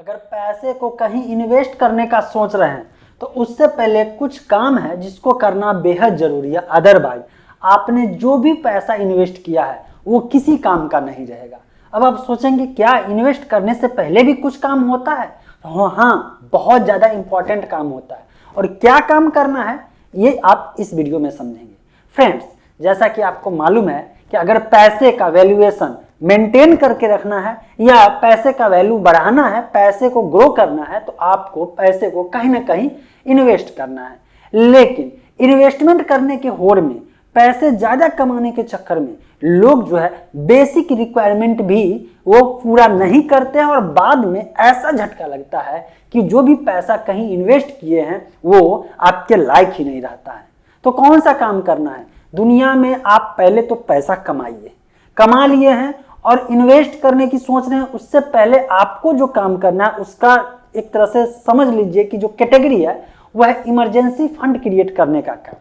अगर पैसे को कहीं इन्वेस्ट करने का सोच रहे हैं तो उससे पहले कुछ काम है जिसको करना बेहद जरूरी है। अदरवाइज आपने जो भी पैसा इन्वेस्ट किया है वो किसी काम का नहीं रहेगा। अब आप सोचेंगे क्या इन्वेस्ट करने से पहले भी कुछ काम होता है? हाँ, बहुत ज़्यादा इंपॉर्टेंट काम होता है। और क्या काम करना है ये आप इस वीडियो में समझेंगे। फ्रेंड्स, जैसा कि आपको मालूम है कि अगर पैसे का वैल्यूएशन मेंटेन करके रखना है या पैसे का वैल्यू बढ़ाना है, पैसे को ग्रो करना है, तो आपको पैसे को कहीं ना कहीं इन्वेस्ट करना है। लेकिन इन्वेस्टमेंट करने के होड़ में, पैसे ज्यादा कमाने के चक्कर में लोग जो है बेसिक रिक्वायरमेंट भी वो पूरा नहीं करते हैं और बाद में ऐसा झटका लगता है कि जो भी पैसा कहीं इन्वेस्ट किए हैं वो आपके लायक ही नहीं रहता है। तो कौन सा काम करना है दुनिया में? आप पहले तो पैसा कमाइए, कमा लिए हैं और इन्वेस्ट करने की सोच रहे हैं, उससे पहले आपको जो काम करना है उसका एक तरह से समझ लीजिए कि जो कैटेगरी है वह है इमरजेंसी फंड क्रिएट करने का काम।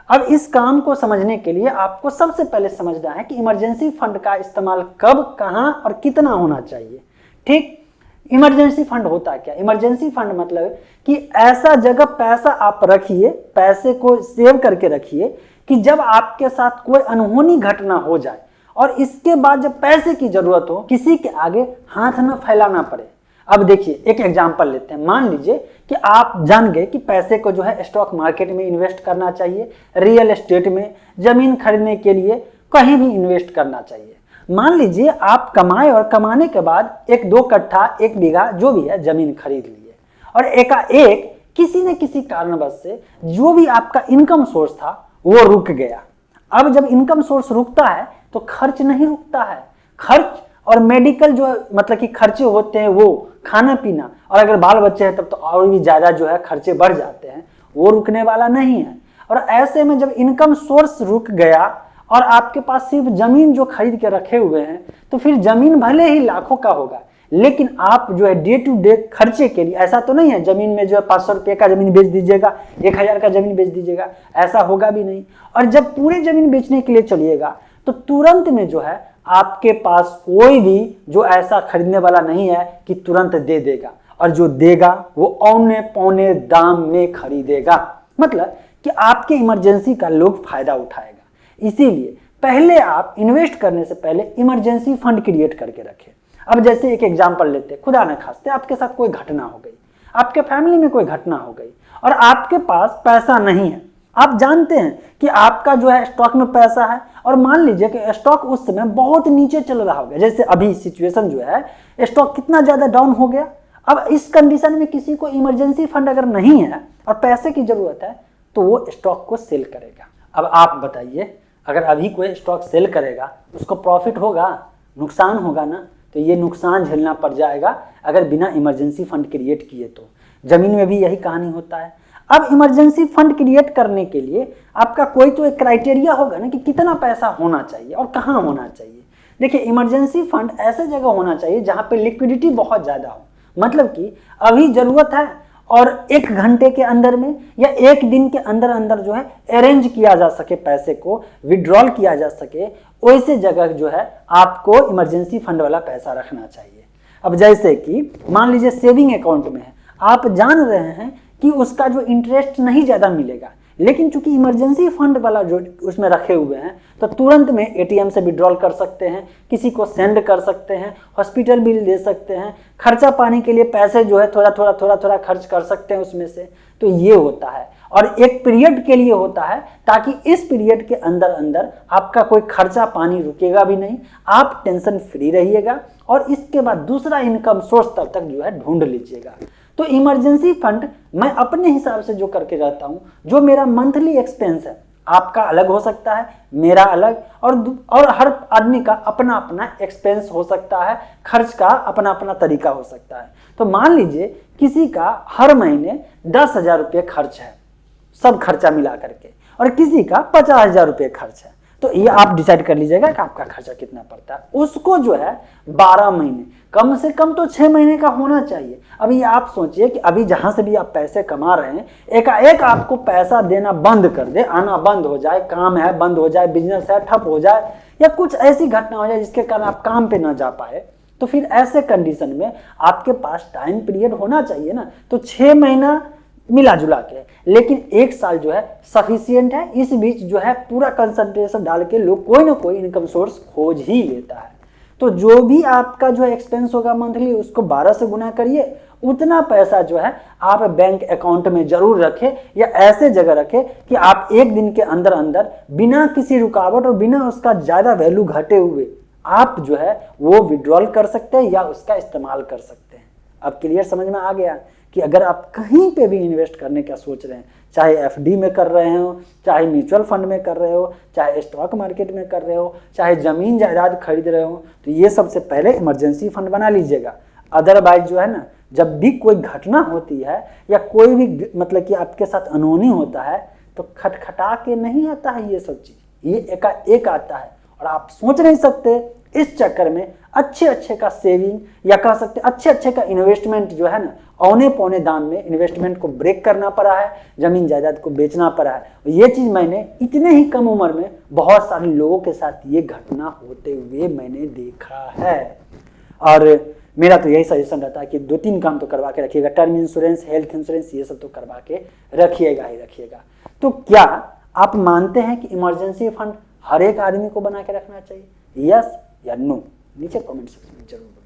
अब इस काम को समझने के लिए आपको सबसे पहले समझना है कि इमरजेंसी फंड का इस्तेमाल कब, कहां और कितना होना चाहिए। ठीक, इमरजेंसी फंड होता क्या? इमरजेंसी फंड मतलब कि ऐसा जगह पैसा आप रखिए, पैसे को सेव करके रखिए कि जब आपके साथ कोई अनहोनी घटना हो जाए और इसके बाद जब पैसे की जरूरत हो, किसी के आगे हाथ न फैलाना पड़े। अब देखिए, एक एग्जांपल लेते हैं। मान लीजिए कि आप जान गए कि पैसे को जो है स्टॉक मार्केट में इन्वेस्ट करना चाहिए, रियल एस्टेट में, जमीन खरीदने के लिए कहीं भी इन्वेस्ट करना चाहिए। मान लीजिए आप कमाए और कमाने के बाद 1-2 कट्ठा 1 बीघा जो भी है जमीन खरीद लिए और एकाएक किसी न किसी कारणवश से जो भी आपका इनकम सोर्स था वो रुक गया। अब जब इनकम सोर्स रुकता है तो खर्च नहीं रुकता है। खर्च और मेडिकल जो मतलब कि खर्चे होते हैं, वो खाना पीना, और अगर बाल बच्चे हैं तब तो और भी ज्यादा जो है खर्चे बढ़ जाते हैं, वो रुकने वाला नहीं है। और ऐसे में जब इनकम सोर्स रुक गया और आपके पास सिर्फ जमीन जो खरीद के रखे हुए हैं, तो फिर जमीन भले ही लाखों का होगा लेकिन आप जो है डे टू डे खर्चे के लिए, ऐसा तो नहीं है जमीन में जो है 500 रुपये का जमीन बेच दीजिएगा, 1000 का जमीन बेच दीजिएगा, ऐसा होगा भी नहीं। और जब पूरे जमीन बेचने के लिए चलिएगा तो तुरंत में जो है आपके पास कोई भी जो ऐसा खरीदने वाला नहीं है कि तुरंत दे देगा, और जो देगा वो औने पौने दाम में खरीदेगा। मतलब कि आपके इमरजेंसी का लोग फायदा उठाएगा। इसीलिए पहले आप इन्वेस्ट करने से पहले इमरजेंसी फंड क्रिएट करके रखें। अब जैसे एक एग्जांपल लेते हैं, खुदा न खास्ते आपके साथ कोई घटना हो गई, आपके फैमिली में कोई घटना हो गई और आपके पास पैसा नहीं है। आप जानते हैं कि आपका जो है स्टॉक में पैसा है और मान लीजिए कि स्टॉक उस समय बहुत नीचे चल रहा होगा, जैसे अभी सिचुएशन जो है स्टॉक कितना ज्यादा डाउन हो गया। अब इस कंडीशन में किसी को इमरजेंसी फंड अगर नहीं है और पैसे की जरूरत है तो वो स्टॉक को सेल करेगा। अब आप बताइए, अगर अभी कोई स्टॉक सेल करेगा उसको प्रॉफिट होगा, नुकसान होगा ना? तो ये नुकसान झेलना पड़ जाएगा अगर बिना इमरजेंसी फंड क्रिएट किए। तो जमीन में भी यही कहानी होता है। अब इमरजेंसी फंड क्रिएट करने के लिए आपका कोई तो एक क्राइटेरिया होगा ना कि कितना पैसा होना चाहिए और कहाँ होना चाहिए। देखिए, इमरजेंसी फंड ऐसे जगह होना चाहिए जहाँ पे लिक्विडिटी बहुत ज़्यादा हो, मतलब कि अभी ज़रूरत है और 1 घंटे के अंदर में या 1 दिन के अंदर अंदर जो है अरेंज किया जा सके, पैसे को विड्रॉल किया जा सके, वैसे जगह जो है आपको इमरजेंसी फंड वाला पैसा रखना चाहिए। अब जैसे कि मान लीजिए सेविंग अकाउंट में है, आप जान रहे हैं कि उसका जो इंटरेस्ट नहीं ज़्यादा मिलेगा, लेकिन चूंकि इमरजेंसी फंड वाला जो उसमें रखे हुए हैं तो तुरंत में एटीएम से विड्रॉल कर सकते हैं, किसी को सेंड कर सकते हैं, हॉस्पिटल बिल दे सकते हैं, खर्चा पानी के लिए पैसे जो है थोड़ा थोड़ा खर्च कर सकते हैं उसमें से। तो ये होता है और एक पीरियड के लिए होता है ताकि इस पीरियड के अंदर अंदर आपका कोई खर्चा पानी रुकेगा भी नहीं, आप टेंशन फ्री रहिएगा और इसके बाद दूसरा इनकम सोर्स तब तक जो है ढूंढ लीजिएगा। तो इमरजेंसी फंड मैं अपने हिसाब से जो करके रहता हूँ, जो मेरा मंथली एक्सपेंस है, आपका अलग हो सकता है, मेरा अलग, और हर आदमी का अपना अपना एक्सपेंस हो सकता है, खर्च का अपना अपना तरीका हो सकता है। तो मान लीजिए किसी का हर महीने 10,000 रुपये खर्च है, सब खर्चा मिला करके, और किसी का 50,000 रुपये खर्च है। तो ये आप डिसाइड कर लीजिएगा कि आपका खर्चा कितना पड़ता है। उसको जो है 12 महीने, कम से कम तो 6 महीने का होना चाहिए। अभी आप सोचिए कि अभी जहां से भी आप पैसे कमा रहे हैं, एकाएक आपको पैसा देना बंद कर दे, आना बंद हो जाए, काम है बंद हो जाए, बिजनेस है ठप हो जाए, या कुछ ऐसी घटना हो जाए जिसके कारण आप काम पे ना जा पाए, तो फिर ऐसे कंडीशन में आपके पास टाइम पीरियड होना चाहिए ना, तो 6 महीना मिला जुला के, लेकिन 1 साल जो है सफिशियंट है। इस बीच जो है पूरा कंसंट्रेशन डाल के लोग कोई ना कोई इनकम सोर्स खोज ही लेता है। तो जो भी आपका जो एक्सपेंस होगा मंथली, उसको 12 से गुना करिए, उतना पैसा जो है आप बैंक अकाउंट में जरूर रखें, या ऐसे जगह रखें कि आप एक दिन के अंदर अंदर बिना किसी रुकावट और बिना उसका ज्यादा वैल्यू घटे हुए आप जो है वो विड्रॉल कर सकते हैं या उसका इस्तेमाल कर सकते हैं। अब क्लियर समझ में आ गया कि अगर आप कहीं पे भी इन्वेस्ट करने का सोच रहे हैं, चाहे एफडी में कर रहे हो, चाहे म्यूचुअल फंड में कर रहे हो, चाहे स्टॉक मार्केट में कर रहे हो, चाहे जमीन जायदाद खरीद रहे हो, तो ये सबसे पहले इमरजेंसी फंड बना लीजिएगा। अदरवाइज जो है ना, जब भी कोई घटना होती है या कोई भी मतलब कि आपके साथ अनहोनी होता है, तो खटखटा के नहीं आता है ये सब चीज, ये एकाएक आता है और आप सोच नहीं सकते। इस चक्कर में अच्छे का सेविंग या कह सकते अच्छे का इन्वेस्टमेंट जो है ना, औने पौने दाम में इन्वेस्टमेंट को ब्रेक करना पड़ा है, जमीन जायदाद को बेचना पड़ा है। ये चीज मैंने इतने ही कम उम्र में बहुत सारे लोगों के साथ ये घटना होते हुए मैंने देखा है। और मेरा तो यही सजेशन रहता है कि 2-3 काम तो करवा के रखिएगा, टर्म इंश्योरेंस, हेल्थ इंश्योरेंस, ये सब तो करवा के रखिएगा ही रखिएगा। तो क्या आप मानते हैं कि इमरजेंसी फंड हर एक आदमी को बना के रखना चाहिए? यस या नो? नीचे कमेंट सेक्शन में जरूर